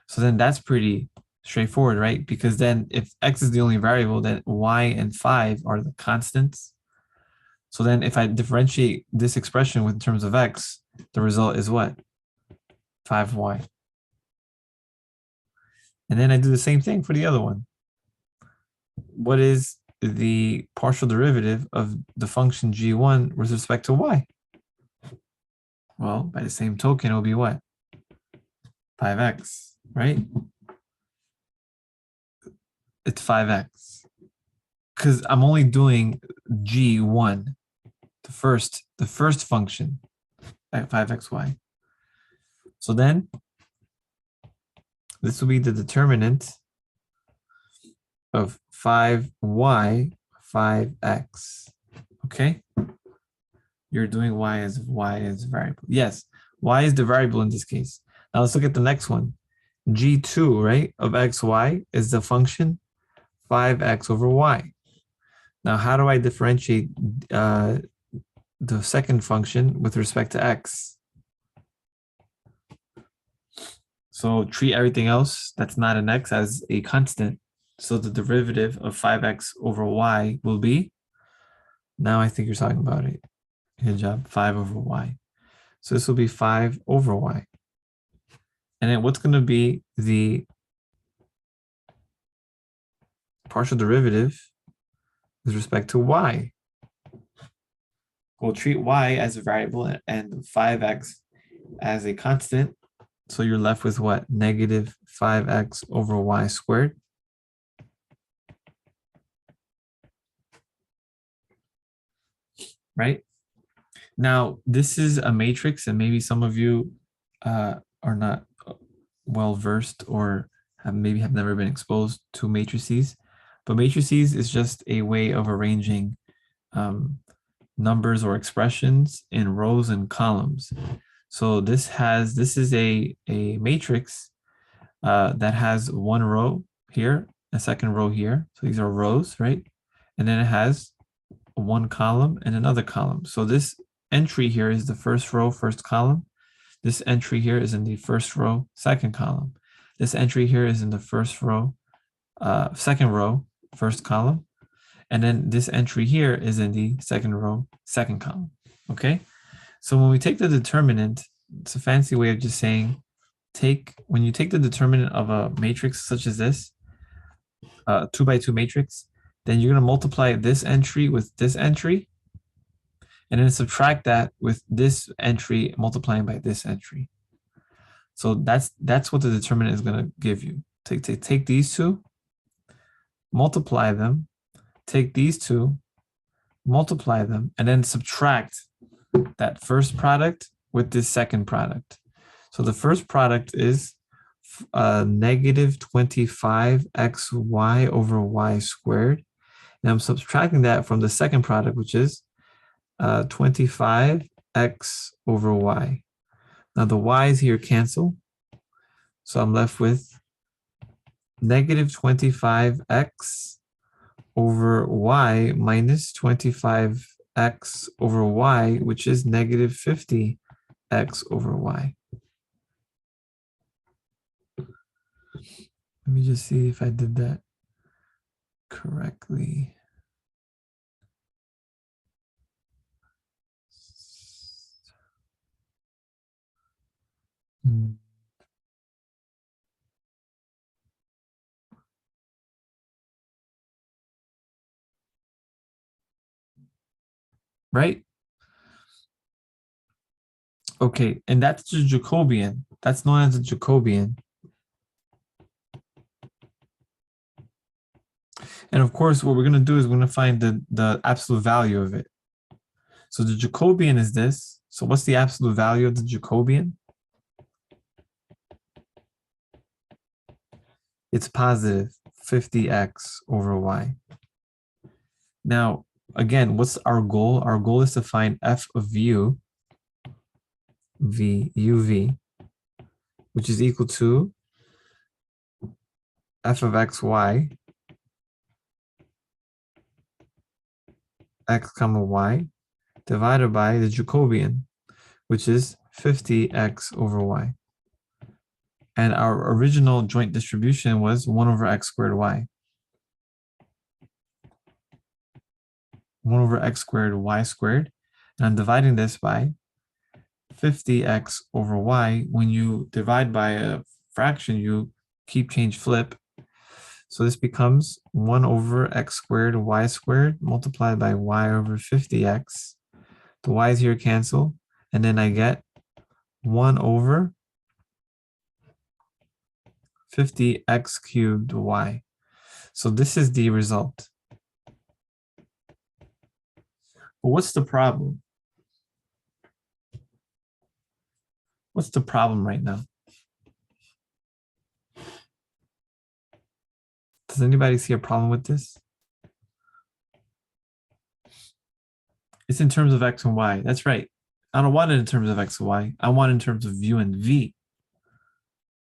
So then that's pretty straightforward, right? Because then if x is the only variable, then y and 5 are the constants. So then if I differentiate this expression in terms of x, the result is what? 5y. And then I do the same thing for the other one. What is the partial derivative of the function g1 with respect to y? Well, by the same token, it'll be what? 5x, right? It's 5x. Because I'm only doing g1, the first function at 5xy. So then this will be the determinant of 5y, 5x. Okay? You're doing y as variable. Yes, y is the variable in this case. Now let's look at the next one. G2, right, of xy is the function 5x over y. Now, how do I differentiate the second function with respect to x? So treat everything else that's not an x as a constant. So the derivative of 5x over y will be, now I think you're talking about it. Good job, 5 over y. So this will be 5 over y. And then what's going to be the partial derivative with respect to y? We'll treat y as a variable and 5x as a constant. So you're left with what? Negative 5x over y squared. Right? Now, this is a matrix, and maybe some of you are not well versed or maybe have never been exposed to matrices. But matrices is just a way of arranging numbers or expressions in rows and columns. So this is a matrix that has one row here, a second row here. So these are rows, right? And then it has one column and another column. So this entry here is the first row, first column. This entry here is in the first row, second column. This entry here is in the first row, second row, first column. And then this entry here is in the second row, second column. Okay. So when we take the determinant, it's a fancy way of just saying, when you take the determinant of a matrix such as this, 2 by 2 matrix, then you're going to multiply this entry with this entry, and then subtract that with this entry multiplying by this entry. So that's what the determinant is going to give you. Take these two, multiply them, take these two, multiply them, and then subtract that first product with this second product. So the first product is negative 25xy over y squared. And I'm subtracting that from the second product, which is 25x over y. Now the y's here cancel. So I'm left with negative 25x over y minus 25x over y, which is negative 50x over y. Let me just see if I did that correctly. Right? Okay, and that's the Jacobian. That's known as the Jacobian. And of course, what we're going to do is we're going to find the absolute value of it. So the Jacobian is this. So what's the absolute value of the Jacobian? It's positive 50x over y. Now, again, what's our goal? Our goal is to find f of u, uv, which is equal to f of xy, x comma y, divided by the Jacobian, which is 50x over y. And our original joint distribution was 1 over x squared y. 1 over x squared y squared. And I'm dividing this by 50x over y. When you divide by a fraction, you keep, change, flip. So this becomes 1 over x squared y squared multiplied by y over 50x. The y's here cancel. And then I get 1 over 50x cubed y. So this is the result. But what's the problem? What's the problem right now? Does anybody see a problem with this? It's in terms of x and y. That's right. I don't want it in terms of x and y. I want it in terms of u and v,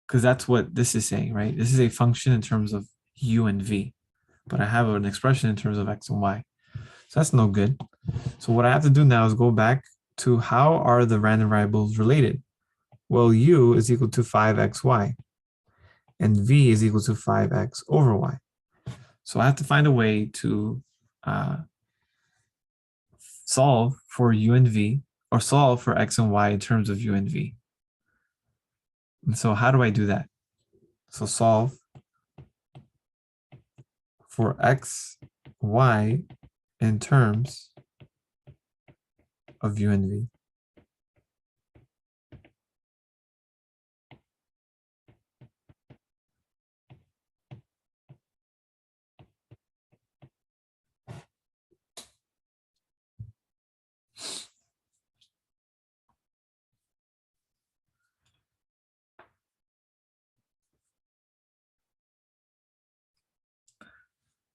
because that's what this is saying, right? This is a function in terms of u and v, but I have an expression in terms of x and y. So that's no good. So what I have to do now is go back to how are the random variables related? Well, u is equal to 5xy, and v is equal to 5x over y. So I have to find a way to solve for u and v, or solve for x and y in terms of u and v. And so how do I do that? So solve for x, y in terms of u and v.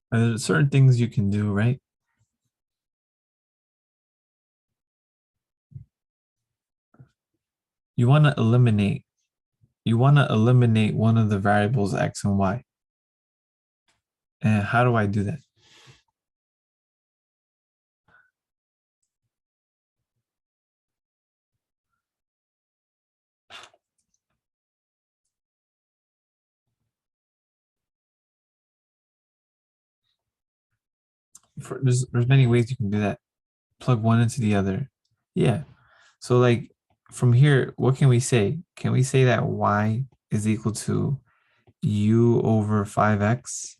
There's certain things you can do, right? You want to eliminate one of the variables x and y. And how do I do that? There's many ways you can do that. Plug one into the other. Yeah. So like from here, what can we say? Can we say that y is equal to u over 5x?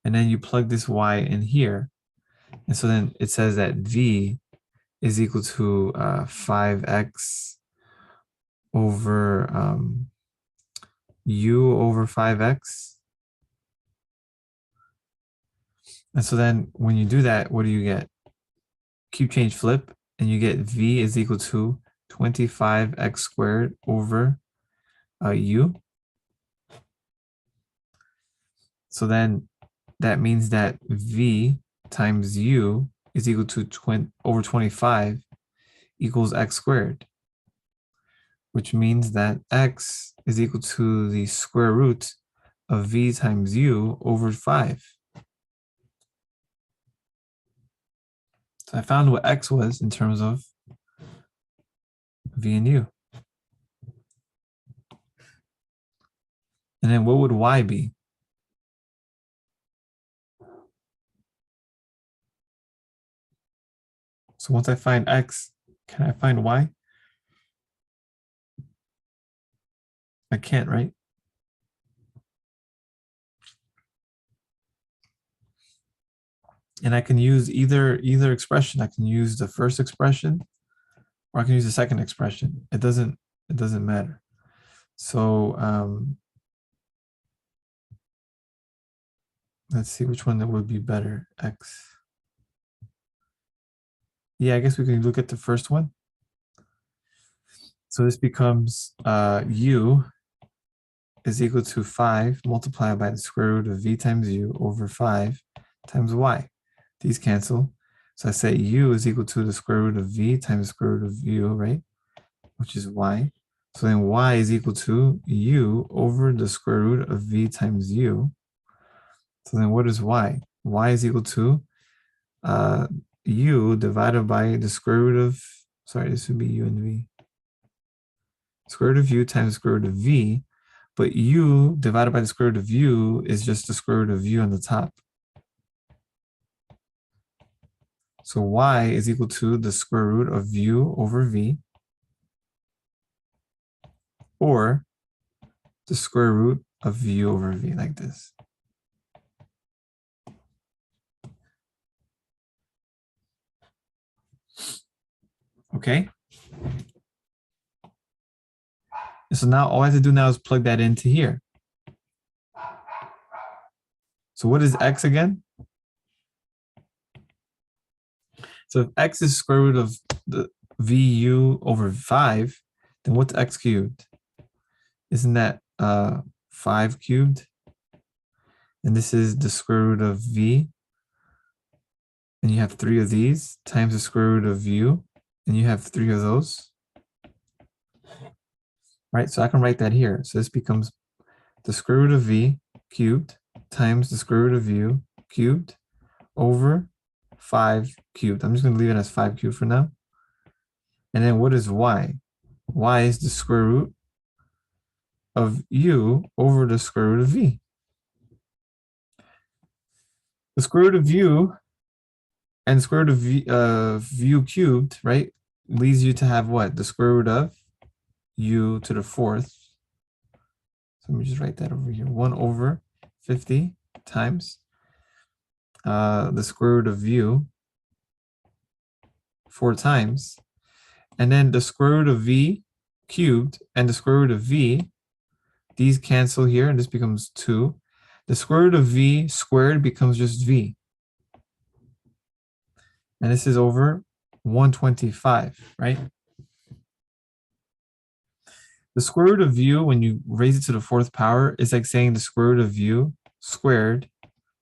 And then you plug this y in here. And so then it says that v is equal to 5x over u over 5x. And so then when you do that, what do you get? Cube change flip, and you get v is equal to 25x squared over u. So then that means that v times u is equal to 20 over 25 equals x squared, which means that x is equal to the square root of v times u over 5. So I found what x was in terms of v and u. And then what would y be? So once I find x, can I find y? I can't, right? And I can use either expression. I can use the first expression, or I can use the second expression. It doesn't matter. So let's see which one that would be better. X. Yeah, I guess we can look at the first one. So this becomes u is equal to 5 multiplied by the square root of v times u over 5 times y. These cancel. So I say u is equal to the square root of v times the square root of u, right? Which is y. So then y is equal to u over the square root of v times u. So then what is y? Y is equal to u divided by the square root of, sorry, this would be u and v. Square root of u times the square root of v, but u divided by the square root of u is just the square root of u on the top. So y is equal to the square root of u over v, or the square root of u over v, like this. Okay? And so now all I have to do now is plug that into here. So what is x again? So if x is square root of the vu over 5, then what's x cubed? Isn't that 5 cubed? And this is the square root of v and you have 3 of these times the square root of u, and you have 3 of those, right? So I can write that here. So this becomes the square root of v cubed times the square root of u cubed over 5 cubed. I'm just going to leave it as 5 cubed for now. And then what is y? Y is the square root of u over the square root of v. The square root of u and the square root of u cubed, right, leads you to have what? The square root of u to the fourth. So let me just write that over here. 1 over 50 times the square root of u 4 times. And then the square root of v cubed and the square root of v, these cancel here, and this becomes 2. The square root of v squared becomes just v. And this is over 125, right? The square root of u, when you raise it to the fourth power, is like saying the square root of u squared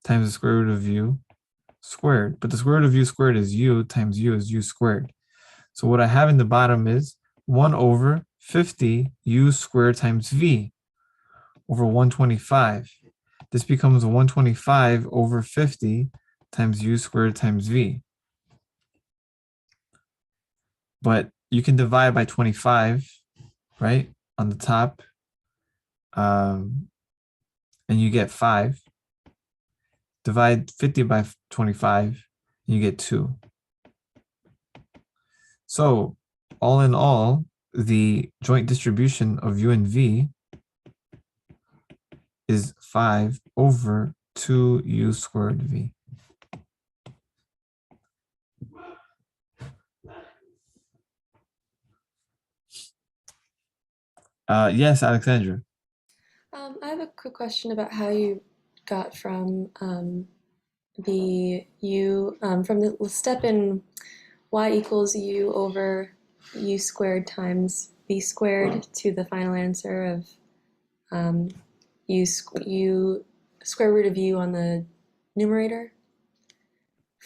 times the square root of u squared. But the square root of u squared is u times u is u squared. So what I have in the bottom is 1 over 50 u squared times v over 125. This becomes 125 over 50 times u squared times v. But you can divide by 25, right, on the top, and you get 5. Divide 50 by 25, and you get 2. So all in all, the joint distribution of u and v is 5 over 2u squared v. Yes, Alexandra. I have a quick question about how you got from the u from the step in y equals u over u squared times v squared to the final answer of u square root of u on the numerator.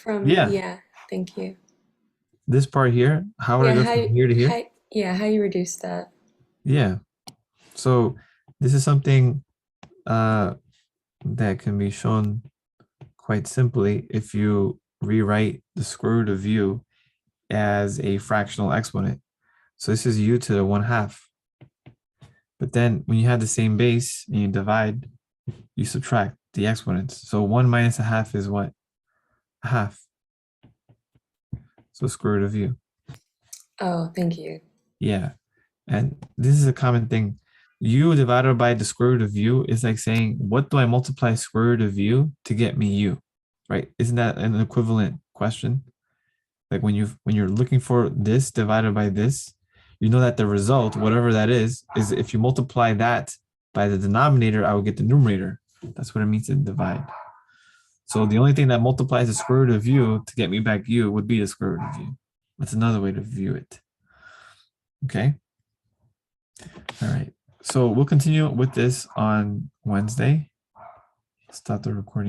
Yeah, Yeah, thank you. this part here, how would I Yeah, go from here to here? how you reduce that? Yeah, so this is something that can be shown quite simply if you rewrite the square root of u as a fractional exponent. So this is u to the 1/2. But then when you have the same base and you divide, you subtract the exponents. So 1 minus 1/2 is what? 1/2. So square root of u. Oh, thank you. Yeah. And this is a common thing. U divided by the square root of u is like saying, what do I multiply square root of u to get me u? Right? Isn't that an equivalent question? Like when you're looking for this divided by this, you know that the result, whatever that is if you multiply that by the denominator, I will get the numerator. That's what it means to divide. So the only thing that multiplies the square root of u to get me back u would be the square root of u. That's another way to view it. Okay. All right. So we'll continue with this on Wednesday. Stop the recording.